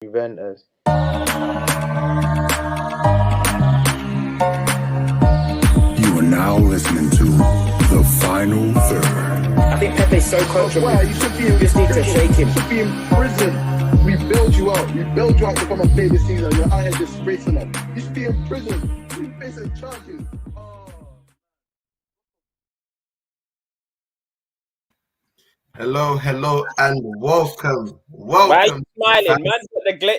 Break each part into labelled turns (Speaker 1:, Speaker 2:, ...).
Speaker 1: Juventus.
Speaker 2: You are now listening to The Final Third.
Speaker 3: I think Pepe's so coachable.
Speaker 4: You should be in,
Speaker 3: just need to shake him.
Speaker 4: You should be in prison. We bailed you out. We bailed you out to come and play this season. You're out here disgracing us. You should be in prison. You facing charges.
Speaker 5: Hello, and welcome.
Speaker 1: Why are you smiling, man?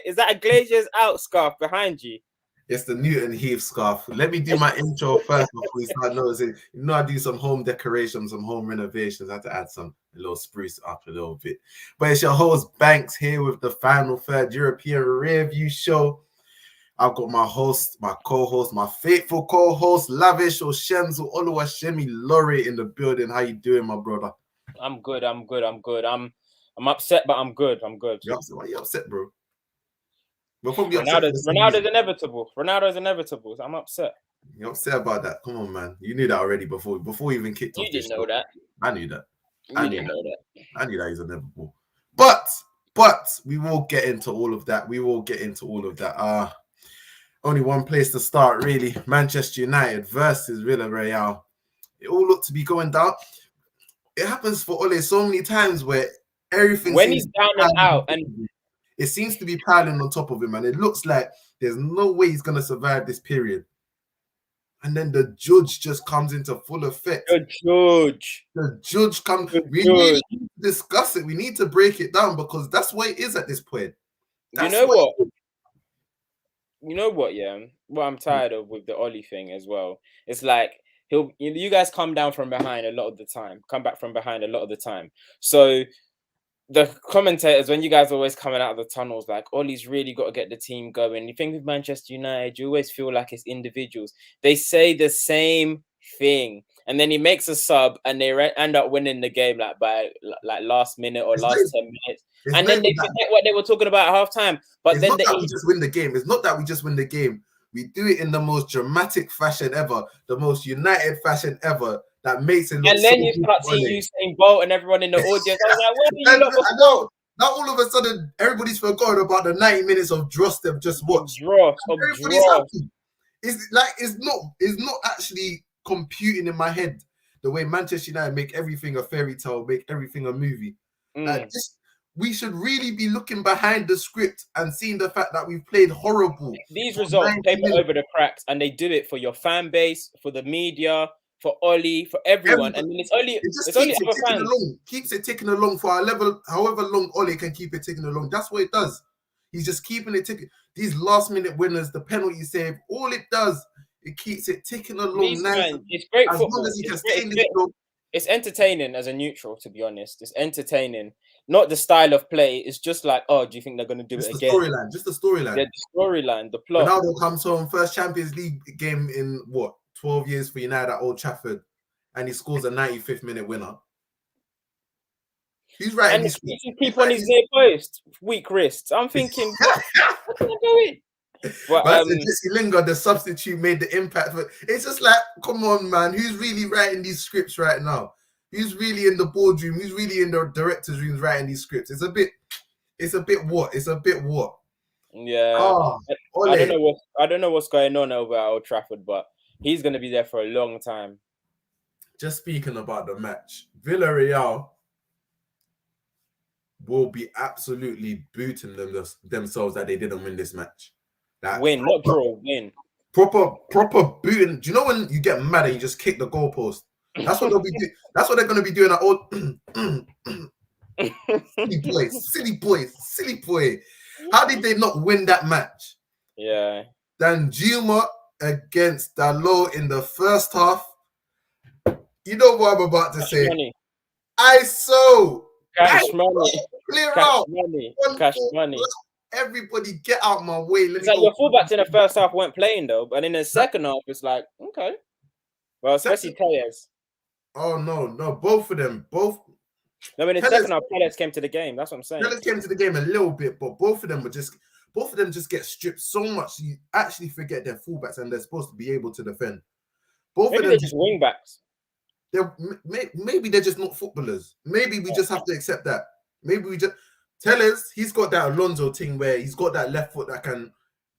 Speaker 1: Is that a Glazier's out scarf behind you?
Speaker 5: It's the Newton Heath scarf. Let me do my intro first before we start noticing. You know, I do some home decorations, some home renovations. I had to add a little spruce up a little bit. But it's your host, Banks, here with the Final Third European REARview show. I've got my host, my co-host, my faithful co-host, Lavish or Shems or Oluwashemi Laurie in the building. How you doing, my brother?
Speaker 1: I'm good. I'm upset, but I'm good.
Speaker 5: You're upset? Why are you upset, bro?
Speaker 1: Ronaldo's inevitable. So I'm upset.
Speaker 5: You're upset about that? Come on, man. You knew that already before we even kicked off.
Speaker 1: You didn't know that.
Speaker 5: I knew that.
Speaker 1: I knew that
Speaker 5: He's inevitable. But we will get into all of that. Only one place to start, really. Manchester United versus Villarreal. It all looked to be going down. It happens for Ole so many times where everything
Speaker 1: when he's down and out, and
Speaker 5: it seems to be piling on top of him, and it looks like there's no way he's gonna survive this period. And then the judge just comes into full effect.
Speaker 1: The judge comes.
Speaker 5: We need to discuss it. We need to break it down because that's what it is at this point.
Speaker 1: You know what? Yeah, what I'm tired of with the Oli thing as well. It's like you guys come down from behind a lot of the time, come back from behind a lot of the time. So the commentators, when you guys are always coming out of the tunnels, like Ollie's really got to get the team going. You think with Manchester United, you always feel like it's individuals. They say the same thing, and then he makes a sub, and they end up winning the game by last minute or last 10 minutes, and then they forget what they were talking about at halftime. But
Speaker 5: it's
Speaker 1: then
Speaker 5: not that we just win the game. It's not that we just win the game. We do it in the most dramatic fashion ever, the most United fashion ever. That makes it look.
Speaker 1: And then you start seeing Usain Bolt and everyone in the audience. I was like, where are you?
Speaker 5: I know. Now all of a sudden, everybody's forgotten about the 90 minutes of dross they've just watched. Everybody's happy. It's not actually computing in my head the way Manchester United make everything a fairy tale, make everything a movie. We should really be looking behind the script and seeing the fact that we've played horrible.
Speaker 1: These results paper over the cracks, and they do it for your fan base, for the media, for Oli, for everyone. And then it's only
Speaker 5: keeps it ticking along for our level, however long Oli can keep it ticking along. That's what it does. He's just keeping it ticking. These last minute winners, the penalty save, all it does, it keeps it ticking along.
Speaker 1: It's great
Speaker 5: as
Speaker 1: football.
Speaker 5: Long as he can stay in this club.
Speaker 1: It's entertaining as a neutral, to be honest. It's entertaining. Not the style of play. It's just like, do you think they're going to do it again?
Speaker 5: Just the storyline.
Speaker 1: Yeah, the storyline, the plot.
Speaker 5: Ronaldo comes home, first Champions League game in 12 years for United at Old Trafford, and he scores a 95th minute winner. He's right.
Speaker 1: And he keep on his near post, weak wrists. I'm thinking, what are you doing?
Speaker 5: But Jesse Lingard, the substitute, made the impact. It's just like, come on, man. Who's really writing these scripts right now? Who's really in the boardroom? Who's really in the director's rooms writing these scripts? It's a bit what?
Speaker 1: Yeah. I don't know what's going on over at Old Trafford, but he's going to be there for a long time.
Speaker 5: Just speaking about the match, Villarreal will be absolutely booting themselves that they didn't win this match.
Speaker 1: Win, not draw, win.
Speaker 5: Proper booting. Do you know when you get mad and you just kick the goalpost? That's what they'll be doing. That's what they're going to be doing at all. Silly boy. How did they not win that match?
Speaker 1: Yeah.
Speaker 5: Dan Juma against Dalot in the first half. You know what I'm about to say.
Speaker 1: Money.
Speaker 5: Cash
Speaker 1: money.
Speaker 5: Clear
Speaker 1: Cash
Speaker 5: out.
Speaker 1: Money. Cash money.
Speaker 5: Everybody get out my way.
Speaker 1: It's like your fullbacks in the first half weren't playing though, but in the second half it's like, okay. Well, especially Players.
Speaker 5: Oh no, both of them. No,
Speaker 1: in the second half, Players came to the game. That's what I'm saying.
Speaker 5: Players came to the game a little bit, but both of them just get stripped so much you actually forget they're fullbacks and they're supposed to be able to defend.
Speaker 1: Maybe they're just wing backs.
Speaker 5: Maybe they're just not footballers. Maybe we just have to accept that. Tellers, he's got that Alonso thing where he's got that left foot that can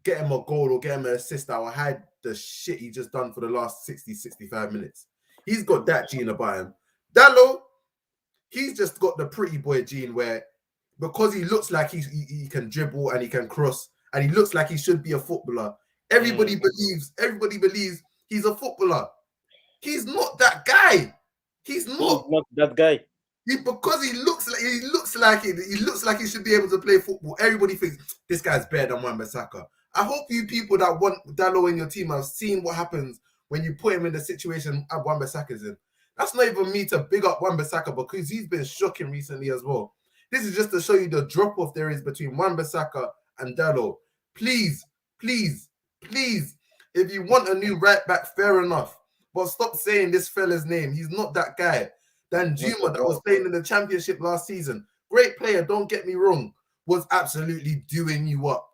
Speaker 5: get him a goal or get him an assist that will hide the shit he just done for the last 60, 65 minutes. He's got that gene about him. Dallo, he's just got the pretty boy gene where because he looks like he can dribble and he can cross and he looks like he should be a footballer, everybody believes he's a footballer. He's not that guy. He's not
Speaker 1: that guy.
Speaker 5: Because he looks like he should be able to play football. Everybody thinks this guy's better than Wan-Bissaka. I hope you people that want Dallo in your team have seen what happens when you put him in the situation Wan-Bissaka's in. That's not even me to big up Wan-Bissaka because he's been shocking recently as well. This is just to show you the drop-off there is between Wan-Bissaka and Dallo. Please, if you want a new right back, fair enough. But stop saying this fella's name. He's not that guy. Dan Juma that was playing in the championship last season. Great player, don't get me wrong. Was absolutely doing you up.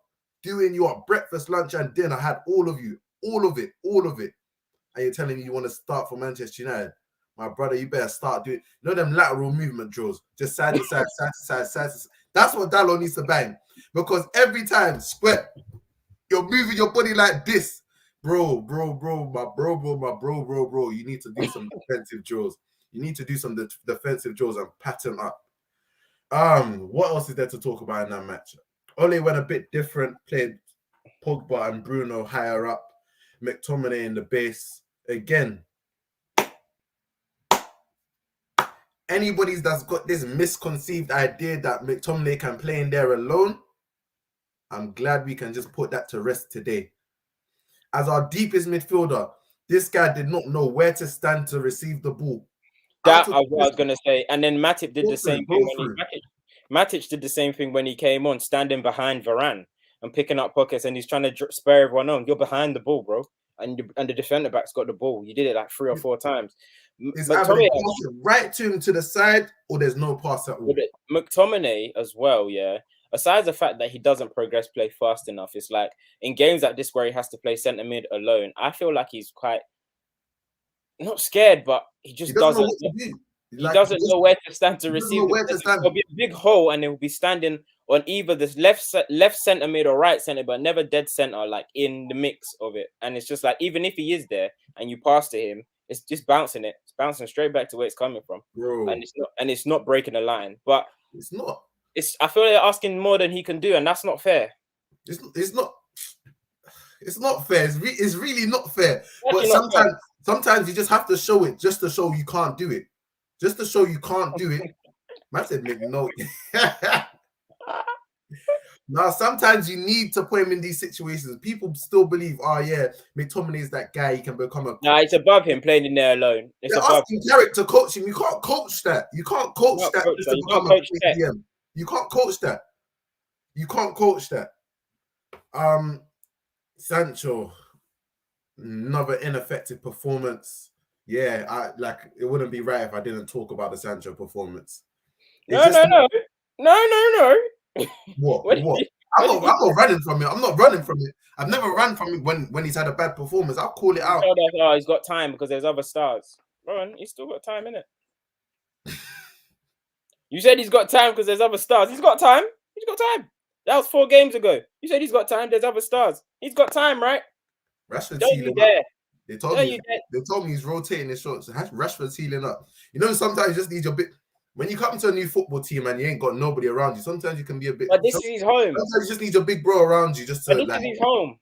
Speaker 5: Breakfast, lunch, and dinner. Had all of you. All of it. And you're telling me you want to start for Manchester United. My brother, you better start doing, you know them lateral movement drills. Just side to side, side to side, side to side. That's what Dallo needs to bang. Because every time, square, you're moving your body like this. Bro. You need to do some defensive drills. You need to do some defensive drills and pattern up. What else is there to talk about in that match? Ole went a bit different, played Pogba and Bruno higher up, McTominay in the base. Again, anybody that's got this misconceived idea that McTominay can play in there alone, I'm glad we can just put that to rest today. As our deepest midfielder, this guy did not know where to stand to receive the ball.
Speaker 1: That I was going to say. And then Matip did the same thing. Matic did the same thing when he came on, standing behind Varane and picking up pockets, and he's trying to spur everyone on. You're behind the ball, bro. And the defender back's got the ball. You did it like 3 or 4 times.
Speaker 5: It's either right to him to the side or there's no pass at all.
Speaker 1: McTominay as well, yeah. Aside the fact that he doesn't progress play fast enough, it's like in games like this where he has to play centre mid alone, I feel like he's quite not scared, but he just doesn't know where to stand to receive. There'll be a big hole and he'll be standing on either this left centre mid or right centre, but never dead centre, like in the mix of it. And it's just like even if he is there and you pass to him, it's just bouncing it. It's bouncing straight back to where it's coming from.
Speaker 5: Bro.
Speaker 1: And it's not breaking the line. But
Speaker 5: it's not.
Speaker 1: I feel they're asking more than he can do, and that's not fair.
Speaker 5: It's not fair. It's really not fair.
Speaker 1: It's
Speaker 5: but sometimes you just have to show it just to show you can't do it. Just to show you can't do it. Man said, no. Now, sometimes you need to put him in these situations. People still believe, McTominay is that guy. He can become a...
Speaker 1: Nah, it's above him playing in there alone.
Speaker 5: They're asking Carrick to coach him. You can't coach that. You can't coach that. You can't coach that. You can't coach that. Sancho, another ineffective performance. Yeah, it wouldn't be right if I didn't talk about the Sancho performance.
Speaker 1: No.
Speaker 5: What? I'm not running from it. I'm not running from it. I've never run from it when he's had a bad performance. I'll call it out.
Speaker 1: Oh, he's got time because there's other stars. Bro, he's still got time, innit? You said he's got time because there's other stars. He's got time. He's got time. That was 4 games ago. You said he's got time. There's other stars. He's got time, right?
Speaker 5: Rashford's
Speaker 1: Don't
Speaker 5: healing
Speaker 1: you
Speaker 5: up. They told me he's rotating his shorts. Rashford's healing up. You know, sometimes you just need your bit. When you come to a new football team and you ain't got nobody around you, sometimes you can be a bit.
Speaker 1: But this is his home.
Speaker 5: Sometimes you just need your big bro around you just to.
Speaker 1: But this is his home.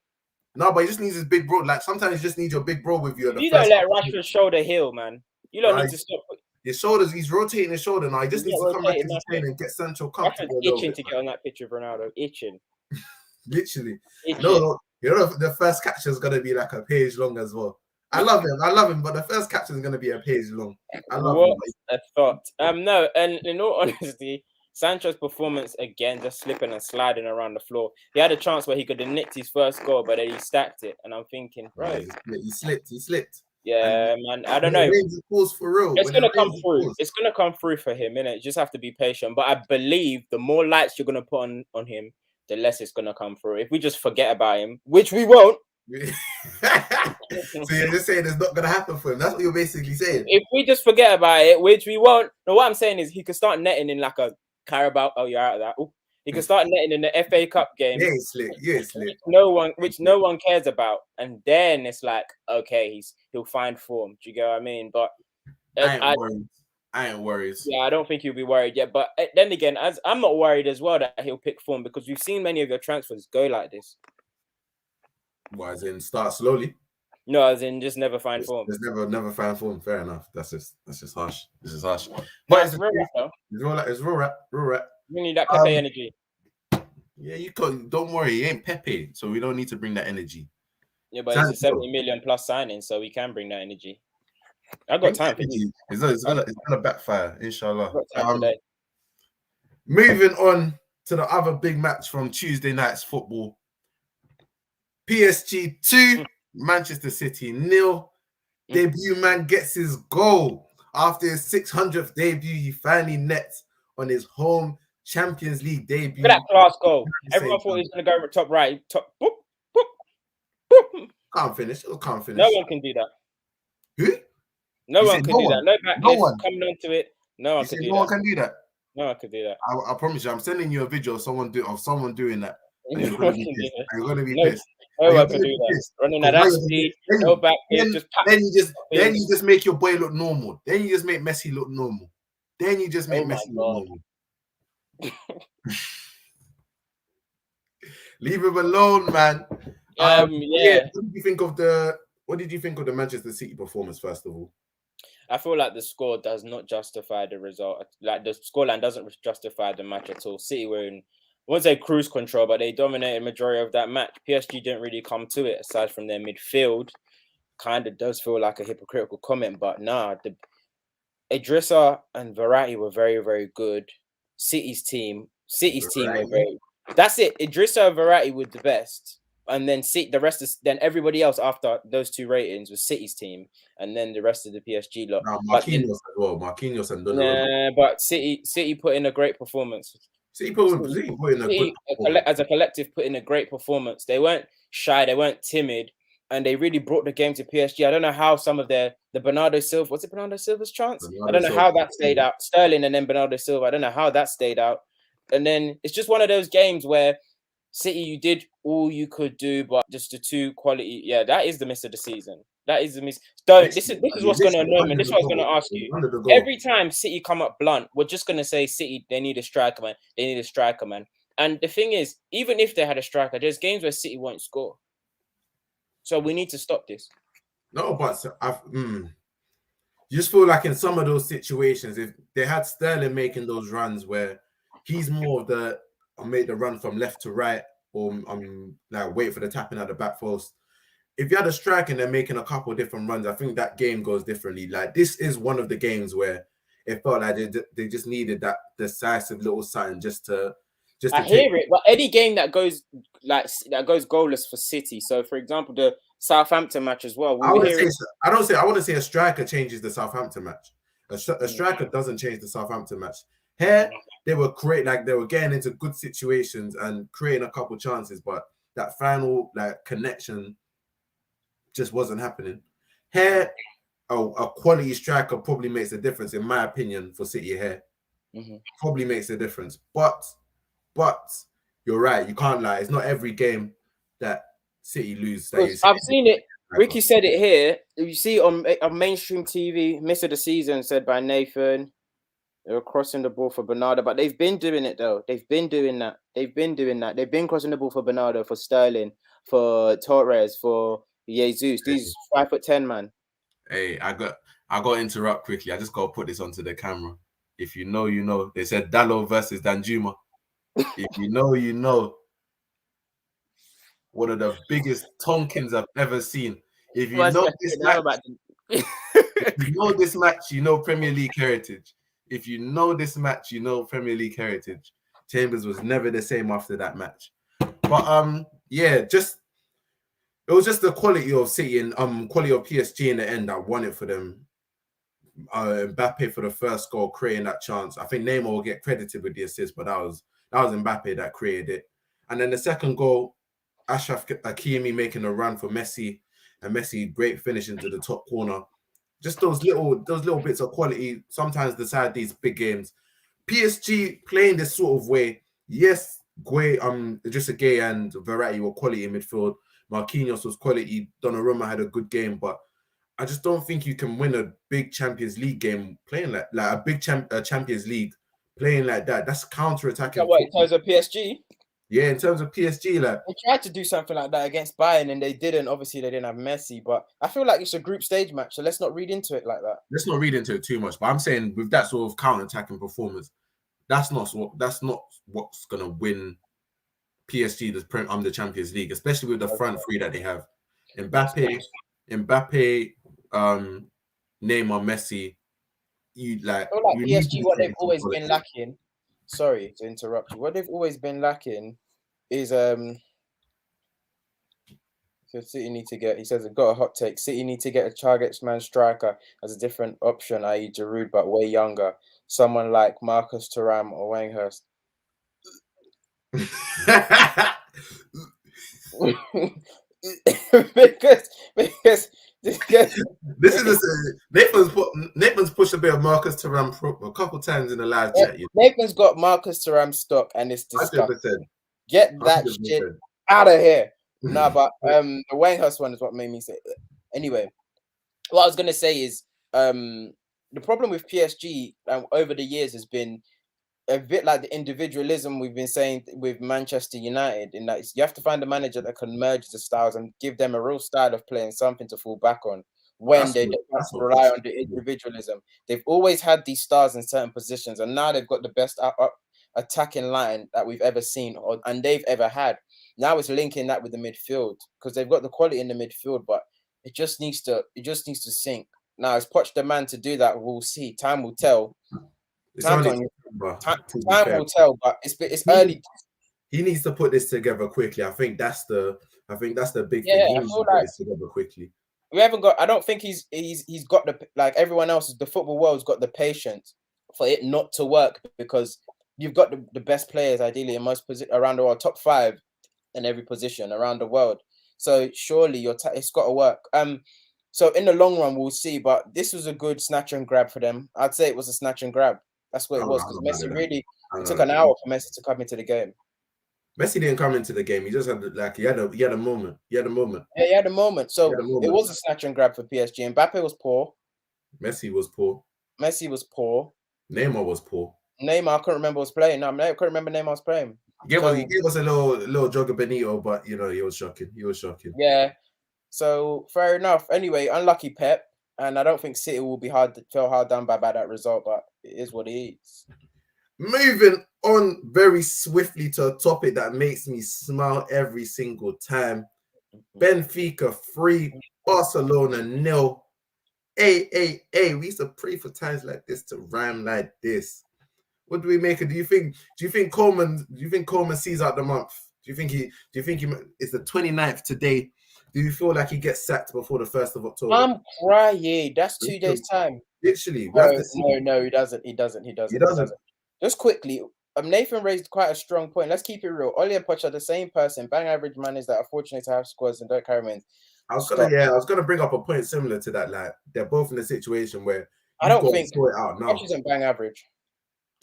Speaker 5: No, but he just needs his big bro. Like sometimes you just need your big bro with you.
Speaker 1: You don't let Rashford's shoulder heal, man. You don't need to stop.
Speaker 5: His shoulders, he's rotating his shoulder now. He just needs to come back into training and get Sancho comfortable.
Speaker 1: Itching to get on that picture of Ronaldo. Itching.
Speaker 5: Literally. No, you know the first capture is gonna be like a page long as well. I love him, but the first capture is gonna be a page long. I love him.
Speaker 1: A thought. No, and in all honesty, Sancho's performance again, just slipping and sliding around the floor. He had a chance where he could have nicked his first goal, but then he stacked it. And I'm thinking, bro,
Speaker 5: he slipped.
Speaker 1: Yeah, man. I don't know.
Speaker 5: For real.
Speaker 1: It's gonna come through. It's gonna come through for him, innit? You just have to be patient. But I believe the more lights you're gonna put on him, the less it's gonna come through. If we just forget about him, which we won't.
Speaker 5: So you're just saying it's not gonna happen for him. That's what you're basically saying.
Speaker 1: If we just forget about it, which we won't. No, what I'm saying is he could start netting in like a Carabao. Oh, you're out of that. Ooh. He can start netting in the FA Cup game.
Speaker 5: Yeah, it's slick. Yeah, it's slick.
Speaker 1: Which no one cares about, and then it's like, okay, he'll find form. Do you get what I mean? But
Speaker 5: I ain't worried.
Speaker 1: Yeah, I don't think he'll be worried yet. But then again, as I'm not worried as well that he'll pick form, because we've seen many of your transfers go like this.
Speaker 5: Well, as in start slowly.
Speaker 1: No, as in just never find form.
Speaker 5: Just never find form. Fair enough. That's just harsh. This is harsh.
Speaker 1: But it's real rap, though.
Speaker 5: It's real rap.
Speaker 1: We need that Pepe energy.
Speaker 5: Yeah, you can't. Don't worry, he ain't Pepe, so we don't need to bring that energy.
Speaker 1: Yeah, but it's a 70 million plus signing, so we can bring that energy. I got time for you.
Speaker 5: It's gonna backfire, inshallah.
Speaker 1: Today.
Speaker 5: Moving on to the other big match from Tuesday night's football. PSG 2, Manchester City 0. Debut man gets his goal after his 600th debut. He finally nets on his home Champions League debut.
Speaker 1: Look at that class goal. Everyone thought he was going to go top right. Boop, boop, boop.
Speaker 5: Can't finish.
Speaker 1: No one can do that.
Speaker 5: Who?
Speaker 1: No one can do that. No back
Speaker 5: one
Speaker 1: coming onto it. No one can do that.
Speaker 5: No one can do that.
Speaker 1: No one can do that.
Speaker 5: I promise you, I'm sending you a video of someone doing that. And you're
Speaker 1: No
Speaker 5: going to be
Speaker 1: one
Speaker 5: pissed.
Speaker 1: can do that. Running at that speed, no back.
Speaker 5: Then you just make your boy look normal. Then you just make Messi look normal. Then you just make Messi look normal. Leave him alone, man.
Speaker 1: Yeah.
Speaker 5: What did you think of the Manchester City performance, first of all?
Speaker 1: I feel like the score does not justify the result. Like the scoreline doesn't justify the match at all. City were in, I won't say cruise control, but they dominated majority of that match. PSG didn't really come to it aside from their midfield. Kind of does feel like a hypocritical comment, but nah. Idrissa and Verratti were very, very good. City's team were very. That's it. Idrissa and Verratti were the best. And then then everybody else after those two ratings was City's team, and then the rest of the PSG lot.
Speaker 5: No, Marquinhos as well. Marquinhos and Donnarumma.
Speaker 1: But City put in a great performance.
Speaker 5: City put in a good performance.
Speaker 1: As a collective, put in a great performance. They weren't shy. They weren't timid, and they really brought the game to PSG. I don't know how some of the Bernardo Silva. What's it Bernardo Silva's chance? I don't know how that stayed out. Sterling and then Bernardo Silva. I don't know how that stayed out. And then it's just one of those games where City, you did all you could do, but just the two quality. Yeah, that is the miss of the season. That is the miss. This is what's going to annoy me. This is what I was going to ask you. Every time City come up blunt, we're just going to say City, they need a striker, man. They need a striker, man. And the thing is, even if they had a striker, there's games where City won't score. So we need to stop this.
Speaker 5: No, but you just feel like in some of those situations, if they had Sterling making those runs where he's more of the made the run from left to right, or like wait for the tapping at the back post. If you had a striker and they're making a couple of different runs, I think that game goes differently. Like this is one of the games where it felt like they just needed that decisive little sign just to. I
Speaker 1: hear it, but any game that goes goalless for City. So, for example, the Southampton match as well.
Speaker 5: I want to say a striker changes the Southampton match. A striker doesn't change the Southampton match. Here, they were they were getting into good situations and creating a couple chances, but that final connection just wasn't happening. Here, a quality striker probably makes a difference, in my opinion, for City here. Probably makes a difference. But you're right, you can't lie. It's not every game that City lose.
Speaker 1: I've seen it. Ricky said it here. You see on mainstream TV, miss of the season said by Nathan. They were crossing the ball for Bernardo, but they've been doing it though. They've been doing that. They've been crossing the ball for Bernardo, for Sterling, for Torres, for Jesus. These 5'10" man.
Speaker 5: Hey, I got to interrupt quickly. I just got to put this onto the camera. If you know, you know. They said Dallo versus Danjuma. If you know, you know. One of the biggest tonkins I've ever seen. If you know this match, if you know this match, you know Premier League heritage. If you know this match, you know Premier League heritage. Chambers was never the same after that match. But yeah, it was just the quality of City and quality of PSG in the end that won it for them. Mbappe for the first goal, creating that chance. I think Neymar will get credited with the assist, but that was Mbappe that created it. And then the second goal, Achraf Hakimi making a run for Messi, and Messi great finish into the top corner. Just those little bits of quality sometimes decide these big games. PSG playing this sort of way. Yes, Idrissa Gueye and Verratti were quality in midfield. Marquinhos was quality. Donnarumma had a good game, but I just don't think you can win a big Champions League game playing like a big Champions League playing like that. That's counter-attacking.
Speaker 1: What, in terms of PSG?
Speaker 5: Yeah, in terms of PSG, like
Speaker 1: they tried to do something like that against Bayern and they didn't. Obviously, they didn't have Messi, but I feel like it's a group stage match, so let's not read into it like that.
Speaker 5: Let's not read into it too much. But I'm saying with that sort of counter-attacking performance, that's not what's gonna win PSG the Champions League, especially with the front three that they have. Mbappe, Neymar, Messi.
Speaker 1: I feel like PSG, what they've always been lacking. Sorry to interrupt you. What they've always been lacking is so City need to get. He says, "I've got a hot take. City need to get a target man striker as a different option, i.e., Giroud, but way younger. Someone like Marcus Thuram or Weghorst." because
Speaker 5: this is Nathan's pushed a bit of Marcus Thuram a couple times in the live chat.
Speaker 1: Nathan's got Marcus Thuram stock and it's disgusting. 100%. Get that 100%. Shit out of here. No, but the Weghorst one is what made me say it. Anyway, what I was gonna say is the problem with PSG over the years has been a bit like the individualism we've been saying with Manchester United, in that you have to find a manager that can merge the styles and give them a real style of playing, something to fall back on when they don't have to rely on the individualism. They've always had these stars in certain positions, and now they've got the best attacking line that we've ever seen and they've ever had. Now it's linking that with the midfield because they've got the quality in the midfield, but it just needs to sink. Now, is Poch the man to do that? We'll see. Time will tell. Time will tell, but it's early.
Speaker 5: He needs to put this together quickly. I think that's the big thing. He needs to put this together quickly.
Speaker 1: We haven't got. I don't think he's got the, like everyone else. The football world's got the patience for it not to work, because you've got the best players ideally in most around the world, top 5 in every position around the world. So surely it's got to work. So in the long run, we'll see. But this was a good snatch and grab for them. I'd say it was a snatch and grab. That's what it was, because Messi really took an hour for Messi to come into the game.
Speaker 5: Messi didn't come into the game. He just had he had a moment. He had a moment.
Speaker 1: Yeah, he had a moment. So it was a snatch and grab for PSG. Mbappe was poor.
Speaker 5: Messi was poor.
Speaker 1: Neymar
Speaker 5: was poor.
Speaker 1: Neymar, I couldn't remember was playing. No, I couldn't remember Neymar was playing.
Speaker 5: He gave us a little jog of Benito, but he was shocking.
Speaker 1: Yeah. So fair enough. Anyway, unlucky Pep. And I don't think City will be fell hard down by that result, but it is what it is.
Speaker 5: Moving on very swiftly to a topic that makes me smile every single time. Benfica 3, Barcelona 0. We used to pray for times like this to rhyme like this. What do we make of? Do you think Coleman sees out the month? Do you think he it's the 29th today? Do you feel like he gets sacked before the 1st of October?
Speaker 1: I'm crying. That's 2 days' time.
Speaker 5: Literally.
Speaker 1: No, he doesn't. He doesn't. Just quickly, Nathan raised quite a strong point. Let's keep it real. Oli and Poch are the same person. Bang average managers that are fortunate to have squads and don't carry wins.
Speaker 5: I was gonna bring up a point similar to that. Like, they're both in a situation where
Speaker 1: I don't think
Speaker 5: sort it out now.
Speaker 1: Poch isn't bang average.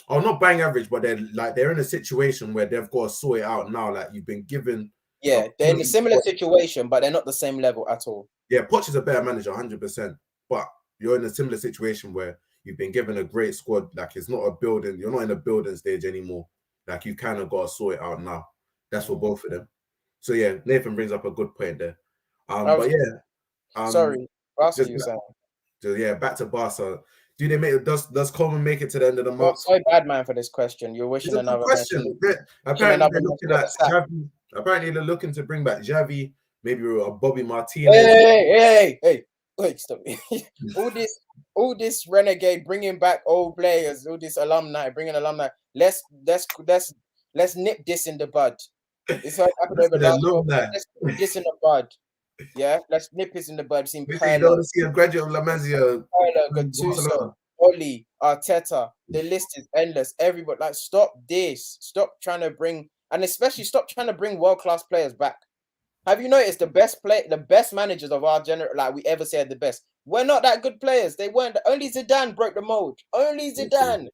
Speaker 5: Oh, not bang average, but they're in a situation where they've got to sort it out now. Like, you've been given.
Speaker 1: Yeah, they're in a similar situation, but they're not the same level at all.
Speaker 5: Yeah, Poch is a better manager, 100%. But you're in a similar situation where you've been given a great squad. Like, it's not a building. You're not in a building stage anymore. Like, you kind of got to sort it out now. That's for both of them. So yeah, Nathan brings up a good point there.
Speaker 1: Sorry, Barca, you saying?
Speaker 5: So yeah, back to Barca. Do they make? Does Coleman make it to the end of the month?
Speaker 1: So bad man for this question. You're wishing another
Speaker 5: question. Apparently they're looking to bring back Xavi, maybe a Bobby Martinez.
Speaker 1: Hey! Wait, stop. all this renegade bringing back old players, all this alumni, bringing alumni. Let's nip this in the bud. It's like let's nip this in the bud. Yeah, let's nip this in the bud. Seen
Speaker 5: you don't want to see a graduate of La Masia.
Speaker 1: Gattuso, Oli, Arteta. The list is endless. Everybody, like, stop this. Stop trying to bring, and especially stop trying to bring world-class players back. Have you noticed the best managers of our generation, like we ever said the best, were not that good players. They weren't. Only Zidane broke the mold. Only Zidane.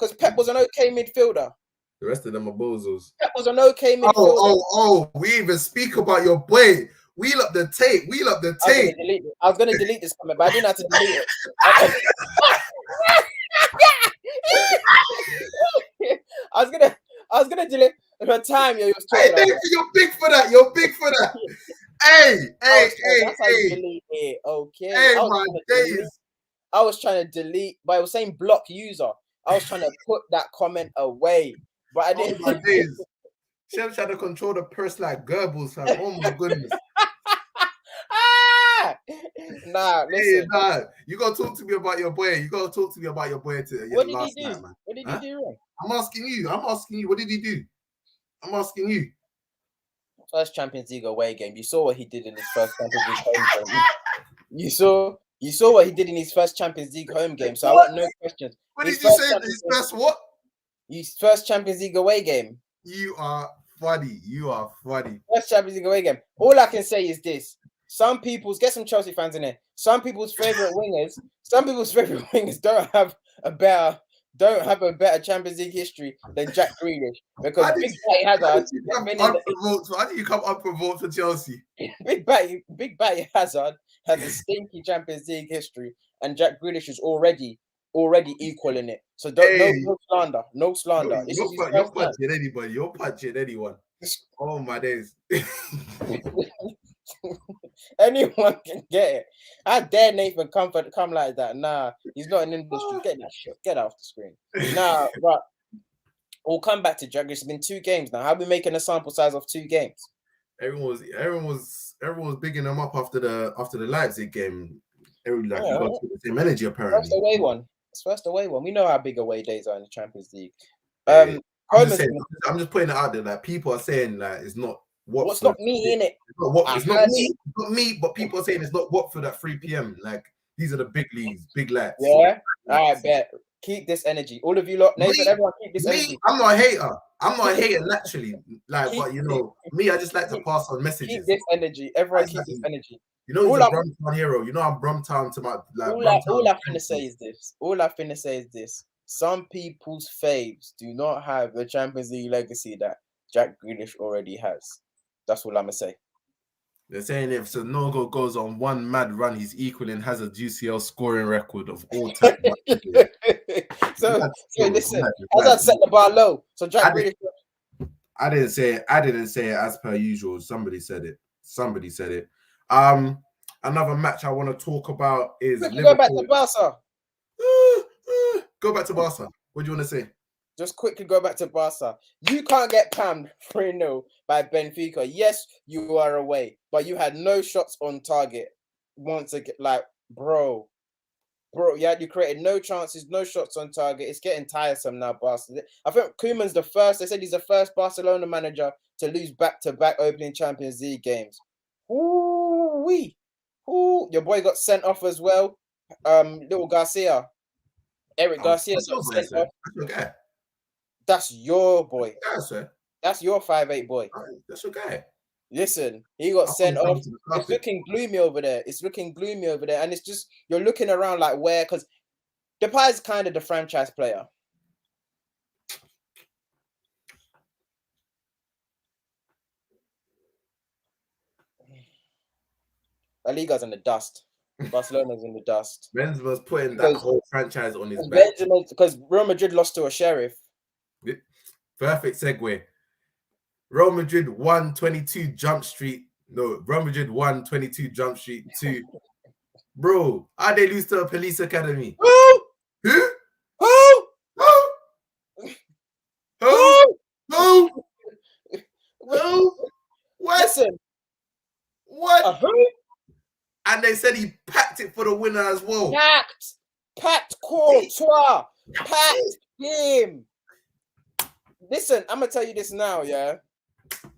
Speaker 1: Because Pep was an okay midfielder.
Speaker 5: The rest of them are bozos.
Speaker 1: Pep was an okay midfielder.
Speaker 5: Oh! We even speak about your boy. Wheel up the tape.
Speaker 1: I was gonna delete this comment, but I didn't have to delete it. I was gonna delete the time you was talking.
Speaker 5: Hey, you're big for that. Hey.
Speaker 1: That's how you delete it. Okay.
Speaker 5: Hey, my days.
Speaker 1: I was trying to delete, but it was saying block user. I was trying to put that comment away, but I didn't.
Speaker 5: Oh my days. Chef trying to control the purse like Goebbels, fam. Oh my goodness.
Speaker 1: Nah, listen.
Speaker 5: Hey, nah. You gotta talk to me about your boy.
Speaker 1: What did he do?
Speaker 5: Man.
Speaker 1: What did he do wrong?
Speaker 5: I'm asking you. What did he do? I'm asking you.
Speaker 1: First Champions League away game. You saw what he did in his first Champions League home game. You saw what he did in his first Champions League home game. So I got no questions.
Speaker 5: What did you say? His first what?
Speaker 1: His first Champions League away game.
Speaker 5: You are funny.
Speaker 1: First Champions League away game. All I can say is this. Some people's, get some Chelsea fans in there. Some people's favorite wingers don't have a better Champions League history than Jack Grealish, because Big Batty Hazard.
Speaker 5: Why do you come unprovoked for Chelsea?
Speaker 1: Big Batty Hazard has a stinky Champions League history, and Jack Grealish is already equaling it. So no slander.
Speaker 5: You're punching anybody. You're punching anyone. Oh my days.
Speaker 1: Anyone can get it. How dare Nathan come like that? Nah, he's not in industry. Get that shit. Get off the screen. Nah, but we'll come back to Jack Grealish. It's been 2 games now. How are we making a sample size of 2 games?
Speaker 5: Everyone was bigging them up after the Leipzig game. Everyone you got the same energy apparently.
Speaker 1: First away one. We know how big away days are in the Champions League.
Speaker 5: I'm just putting it out there. Like, people are saying that it's not
Speaker 1: what's not me in it.
Speaker 5: It's not me, but people are saying it's not Watford at 3 p.m. Like, these are the big leagues, big lads.
Speaker 1: Yeah. All right, bet. Keep this energy. All of you lot, Nathan, everyone keep this energy.
Speaker 5: I'm not a hater naturally. Like, but you know, I just like to pass on messages.
Speaker 1: Keep this energy. Everyone keep this energy.
Speaker 5: You know, he's a Brumtown hero. You know, I'm Brumtown to my like.
Speaker 1: All I'm finna say is this. Some people's faves do not have the Champions League legacy that Jack Grealish already has. That's all I'm gonna say.
Speaker 5: They're saying if Sanogo goes on one mad run, he's equaling Hazard's UCL scoring record of all time.
Speaker 1: so listen, Hazard set the bar low. So Jack Grealish.
Speaker 5: I didn't say it as per usual. Somebody said it. Another match I want to talk about is Liverpool.
Speaker 1: Go back to Barca.
Speaker 5: Go back to Barca. What do you want to say?
Speaker 1: Just quickly go back to Barca. You can't get pammed 3-0 by Benfica. Yes, you are away, but you had no shots on target. Once again, like, bro, you created no chances, no shots on target. It's getting tiresome now, Barca. I think Koeman's the first. They said he's the first Barcelona manager to lose back-to-back opening Champions League games. Ooh-wee. Ooh, your boy got sent off as well. Little Garcia. Eric Garcia got sent off. That's your boy.
Speaker 5: Yeah, sir.
Speaker 1: That's your 5'8" boy.
Speaker 5: That's your guy.
Speaker 1: Listen, he got sent off. It's looking gloomy over there. And it's just, you're looking around like where, because Depay is kind of the franchise player. La Liga's in the dust. Barcelona's in the dust.
Speaker 5: Benzema's putting that whole franchise on his back.
Speaker 1: Because Real Madrid lost to a Sheriff.
Speaker 5: Perfect segue. Real Madrid 122 Jump Street. No, Real Madrid 122 Jump Street 2. Bro, how'd they lose to a police academy?
Speaker 1: Who?
Speaker 5: What?
Speaker 1: Listen.
Speaker 5: What? And they said he packed it for the winner as well.
Speaker 1: Packed Courtois. Packed him. Listen, I'm gonna tell you this now, yeah.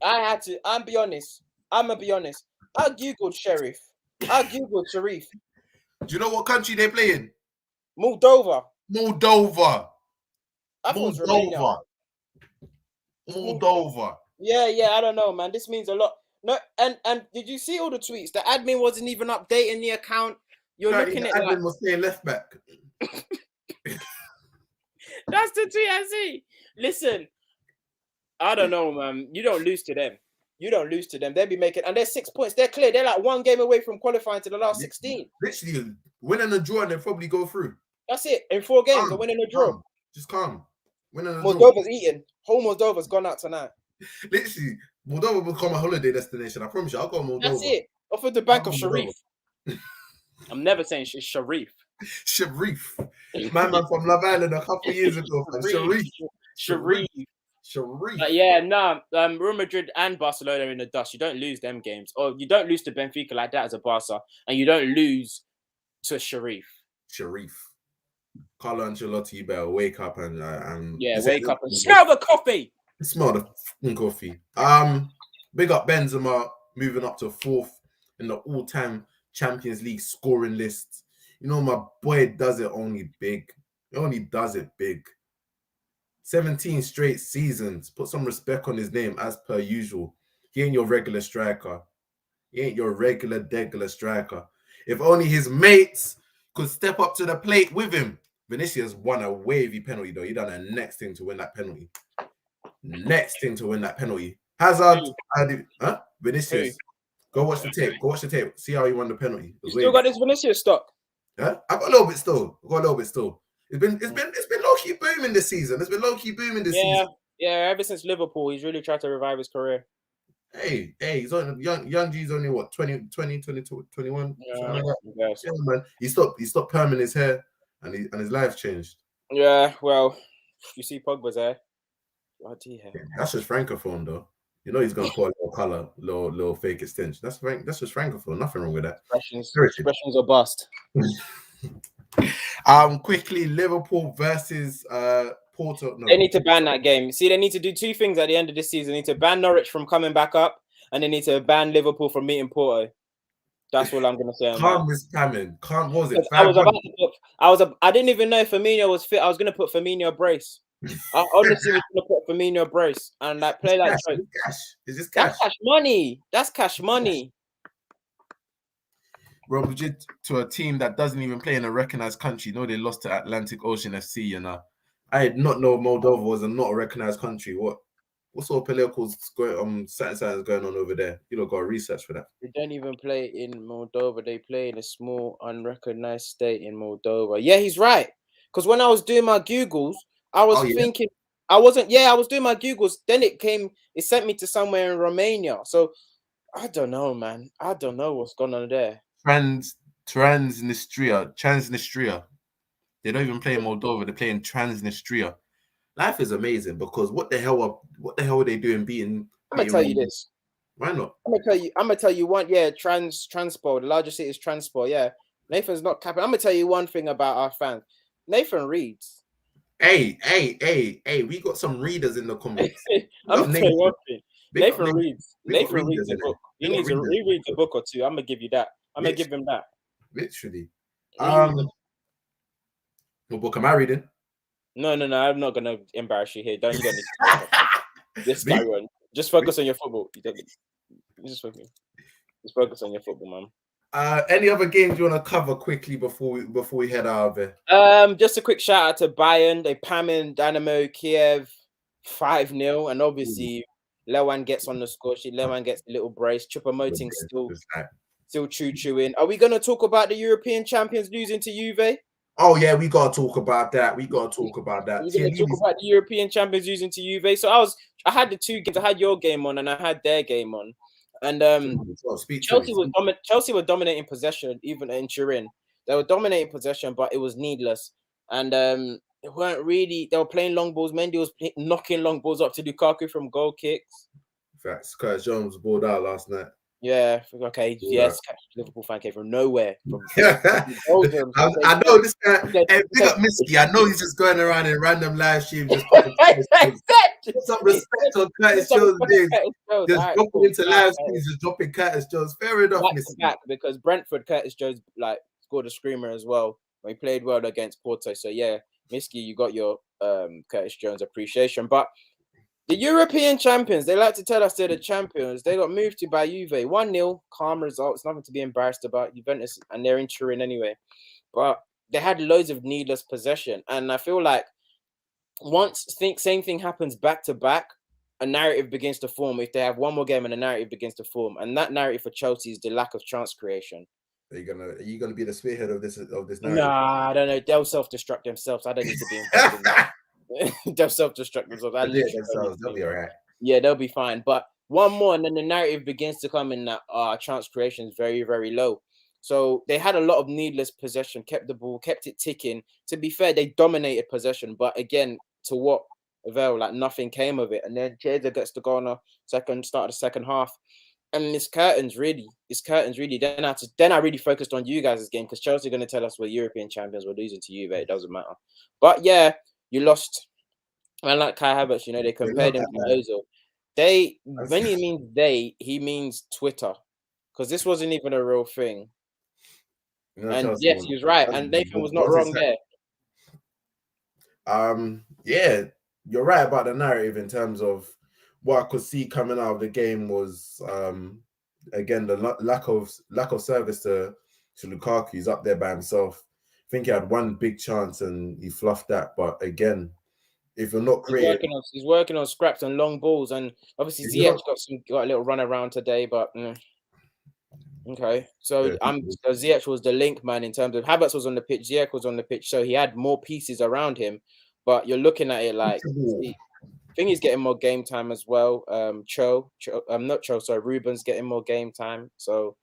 Speaker 1: I'm gonna be honest. I googled Sheriff. I googled Sharif.
Speaker 5: Do you know what country they play in?
Speaker 1: Moldova.
Speaker 5: I thought it was Romania. Moldova.
Speaker 1: Yeah, I don't know, man. This means a lot. No, and did you see all the tweets? The admin wasn't even updating the account. You're looking at
Speaker 5: the admin was saying left back.
Speaker 1: That's the tweet I see. Listen, I don't know, man. You don't lose to them. You don't lose to them. They'll be making, and they're 6 points. They're clear. They're like 1 game away from qualifying to the last 16.
Speaker 5: Literally, win and a draw, and they'll probably go through.
Speaker 1: That's it. In 4 games, they're winning a draw.
Speaker 5: Just calm. Win and a
Speaker 1: Moldova's eating. Whole Moldova's gone out tonight.
Speaker 5: Literally, Moldova will become a holiday destination. I promise you. I'll go to Moldova.
Speaker 1: That's it. Off of the bank of Sharif. I'm never saying she's Sharif.
Speaker 5: Sharif. My man from Love Island a couple of years ago.
Speaker 1: Sharif. But yeah, no. Real Madrid and Barcelona are in the dust. You don't lose them games. Or you don't lose to Benfica like that as a Barca. And you don't lose to Sharif.
Speaker 5: Carlo Ancelotti, you better wake up and
Speaker 1: wake up and smell the coffee.
Speaker 5: Smell the fucking coffee. Big up Benzema moving up to 4th in the all-time Champions League scoring list. You know, my boy does it only big. He only does it big. 17 straight seasons. Put some respect on his name as per usual. He ain't your regular striker. He ain't your regular striker. If only his mates could step up to the plate with him. Vinicius won a wavy penalty, though. He done the next thing to win that penalty. Hazard, Vinicius. Go watch the tape. See how he won the penalty.
Speaker 1: You still got this Vinicius stock?
Speaker 5: Yeah, I've got a little bit still. It's been low key booming this season. Season.
Speaker 1: Yeah. Ever since Liverpool, he's really tried to revive his career.
Speaker 5: Hey, he's on young G's only what 20, 22, 21.
Speaker 1: Yeah,
Speaker 5: man. He stopped perming his hair, and his life changed.
Speaker 1: Yeah, well, you see Pogba's hair. Bloody hell.
Speaker 5: That's just francophone, though. You know he's gonna put a little color, little fake extension. That's just francophone. Nothing wrong with that.
Speaker 1: Expressions are bust.
Speaker 5: Quickly, Liverpool versus Porto. No.
Speaker 1: They need to ban that game. See, they need to do 2 things at the end of this season. They need to ban Norwich from coming back up, and they need to ban Liverpool from meeting Porto. That's all I'm gonna say.
Speaker 5: Calm is coming. Calm. What was it?
Speaker 1: I didn't even know if Firmino was fit. I was gonna put Firmino brace. I honestly was gonna put Firmino brace and like play like
Speaker 5: cash. Is this cash?
Speaker 1: That's cash money. That's cash money.
Speaker 5: Real Madrid to a team that doesn't even play in a recognized country. You know they lost to Atlantic Ocean FC. You know, I did not know Moldova was not a recognized country. What sort of political going on over there? You know, got to research for that.
Speaker 1: They don't even play in Moldova. They play in a small, unrecognized state in Moldova. Yeah, he's right. Because when I was doing my Googles, I was thinking, I was doing my Googles. Then it sent me to somewhere in Romania. So I don't know, man. I don't know what's going on there.
Speaker 5: Transnistria. They don't even play in Moldova. They play in Transnistria. Life is amazing because what the hell are they doing beating?
Speaker 1: I'm gonna tell you this.
Speaker 5: Why not?
Speaker 1: I'm gonna tell you one. Yeah, Transport. The largest city is Transport. Yeah, Nathan's not capping. I'm gonna tell you one thing about our fans. Nathan reads.
Speaker 5: Hey, we got some readers in the comments.
Speaker 1: I'm gonna tell you one thing. Nathan reads. Nathan reads a book. He reads a book or 2. I'm gonna give you that. I'm gonna give him that.
Speaker 5: Literally. What book am I reading?
Speaker 1: No. I'm not gonna embarrass you here. Don't you get me? Just carry on. Just focus on your football. Just focus on your football, man.
Speaker 5: Any other games you want to cover quickly before we head out of it?
Speaker 1: Just a quick shout out to Bayern. They pammed Dynamo Kiev 5-0, and obviously Lewan gets on the score sheet. Lewan gets a little brace. Choupo-Moting still choo-chooing. Are we gonna talk about the European champions losing to Juve?
Speaker 5: Oh yeah, we gotta talk about that.
Speaker 1: We're gonna talk about the European champions losing to Juve. So I had the 2 games. I had your game on, and I had their game on. And Chelsea were dominating possession, even in Turin. They were dominating possession, but it was needless. And they weren't really. They were playing long balls. Mendy was knocking long balls up to Lukaku from goal kicks.
Speaker 5: Facts. Curtis Jones balled out last night.
Speaker 1: Yeah. Okay. Yes. Liverpool fan came from nowhere.
Speaker 5: I know this guy. Hey, big up Misky. I know he's just going around in random live streams. Just some respect on Curtis Jones' name. Just dropping into live streams, just dropping Curtis Jones. Fair enough,
Speaker 1: Misky. Because Brentford, Curtis Jones scored a screamer as well. He played well against Porto. So yeah, Misky, you got your Curtis Jones appreciation. But the European champions, they like to tell us they're the champions. They got moved to by Juve. 1-0, calm results, nothing to be embarrassed about. Juventus, and they're in Turin anyway. But they had loads of needless possession. And I feel like same thing happens back to back, a narrative begins to form. If they have one more game and a narrative begins to form, and that narrative for Chelsea is the lack of chance creation.
Speaker 5: Are you gonna be the spearhead of this narrative?
Speaker 1: Nah, I don't know. They'll self-destruct themselves. I don't need to be involved in that. They'll self-destruct themselves.
Speaker 5: They'll be all right.
Speaker 1: Yeah, they'll be fine. But one more, and then the narrative begins to come in that chance creation is very, very low. So they had a lot of needless possession, kept the ball, kept it ticking. To be fair, they dominated possession, but again, to what avail? Like nothing came of it. And then Jada gets to go on a start of the second half. And it's curtains, really. Then I really focused on you guys' game because Chelsea are going to tell us we're European champions. We're losing to Juve. It doesn't matter. But yeah, you lost. Man, like Kai Havertz, they compared him to Ozil. When he means they, he means Twitter, because this wasn't even a real thing. And yes, he was right. And Nathan was not wrong there.
Speaker 5: Yeah, you're right about the narrative in terms of what I could see coming out of the game was again the lack of service to Lukaku. He's up there by himself. I think he had one big chance and he fluffed that. But again, if you're not creating,
Speaker 1: he's working on scraps and long balls, and obviously Ziyech got a little run around today. But okay, so Ziyech was the link man in terms of Havertz was on the pitch, Ziyech was on the pitch, so he had more pieces around him. But you're looking at it like. I think he's getting more game time as well. Ruben's getting more game time. So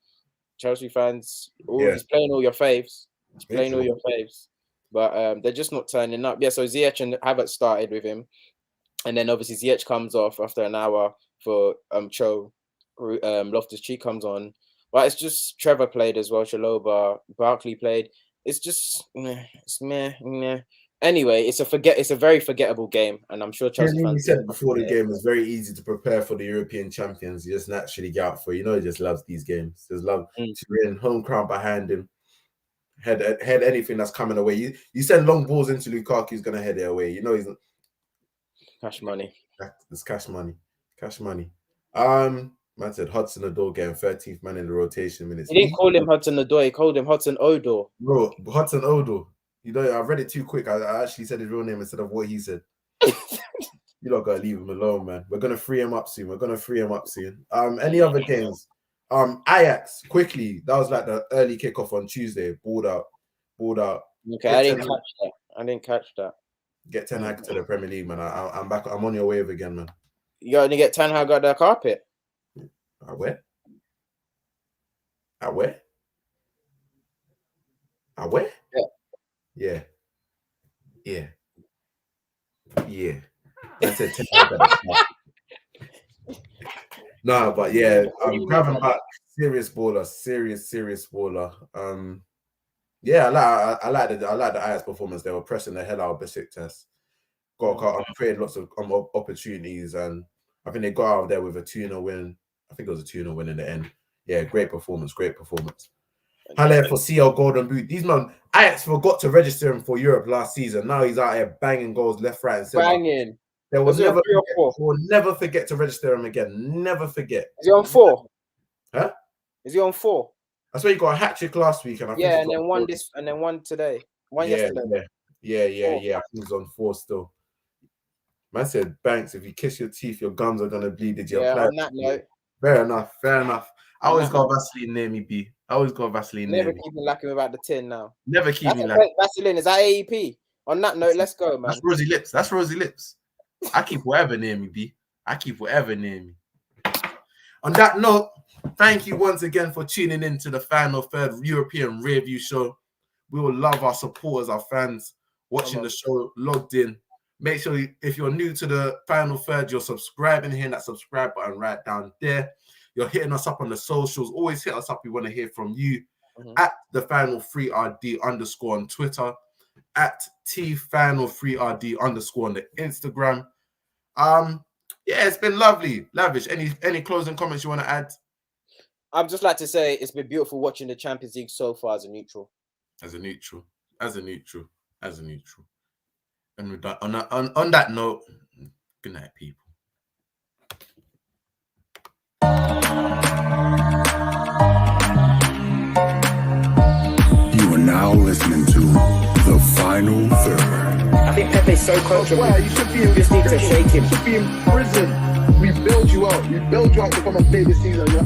Speaker 1: Chelsea fans, he's playing all your faves. But they're just not turning up. Yeah, so Ziyech and Havertz started with him. And then obviously Ziyech comes off after an hour for Loftus-Cheek comes on. But it's just Trevor played as well, Chalobah, Barkley played. It's just it's meh. Anyway, it's a very forgettable game, and I'm sure Chelsea fans.
Speaker 5: You said before the game, it's very easy to prepare for the European champions. You just naturally get out for. He just loves these games. Just love to win, home crowd behind him. Head anything that's coming away. You send long balls into Lukaku, he's gonna head it away. He's
Speaker 1: cash money.
Speaker 5: It's cash money. Man said Hudson-Odoi getting 13th man in the rotation minutes.
Speaker 1: He didn't call him Hudson-Odoi. He called him Hudson-Odoi.
Speaker 5: Bro, Hudson-Odoi. I read it too quick. I actually said his real name instead of what he said. You don't gotta leave him alone, man. We're gonna free him up soon. Any other games? Ajax, quickly. That was like the early kickoff on Tuesday. Balled out.
Speaker 1: Okay, I didn't catch that.
Speaker 5: Get Ten Hag to the Premier League, man. I'm back. I'm on your wave again, man.
Speaker 1: You got to get Ten Hag on the carpet.
Speaker 5: At where? Yeah. That's it. No, but yeah, I'm grabbing back serious baller. Yeah, I like the Ajax performance. They were pressing the hell out of Besiktas. Created lots of opportunities, and I think they got out of there with a 2-0 win. I think it was a 2-0 win in the end. Yeah, great performance. Halle for CL Golden Boot. These man, Ajax forgot to register him for Europe last season. Now he's out here banging goals left, right, and center.
Speaker 1: Banging.
Speaker 5: They will never forget to register him again. Never forget.
Speaker 1: Is he on 4?
Speaker 5: Huh?
Speaker 1: Is he on 4?
Speaker 5: I swear he got a hat trick last week, and
Speaker 1: and then one today. Yesterday.
Speaker 5: Yeah. I think he's on 4 still. Man said, Banks, if you kiss your teeth, your gums are gonna bleed. Did you apply?
Speaker 1: On that note.
Speaker 5: Fair enough. I always got Vaseline near me, B.
Speaker 1: Never keep me lacking without the tin now.
Speaker 5: Never keep me lacking.
Speaker 1: Vaseline, is that AEP? On that note, let's go, man.
Speaker 5: That's rosy lips. I keep whatever near me, B. On that note, thank you once again for tuning in to the Final Third European REARview show. We will love our supporters, our fans watching the show, logged in. Make sure if you're new to the Final Third, you're subscribing, hitting that subscribe button right down there. You're hitting us up on the socials. Always hit us up. We want to hear from you. At the Final 3RD _ on Twitter. At TFinal3RD _ on the Instagram. Yeah, it's been lovely. Lavish. Any closing comments you want to add?
Speaker 1: I'd just like to say it's been beautiful watching the Champions League so far as a neutral.
Speaker 5: And with that, on that note, good night, people.
Speaker 2: You are now listening to The Final Third.
Speaker 3: think Pepe's so coachable.
Speaker 4: Why? You should be in
Speaker 3: You just need to
Speaker 4: prison.
Speaker 3: shake him.
Speaker 4: You should be in prison. We build you out. We build you out to come and play this season. You're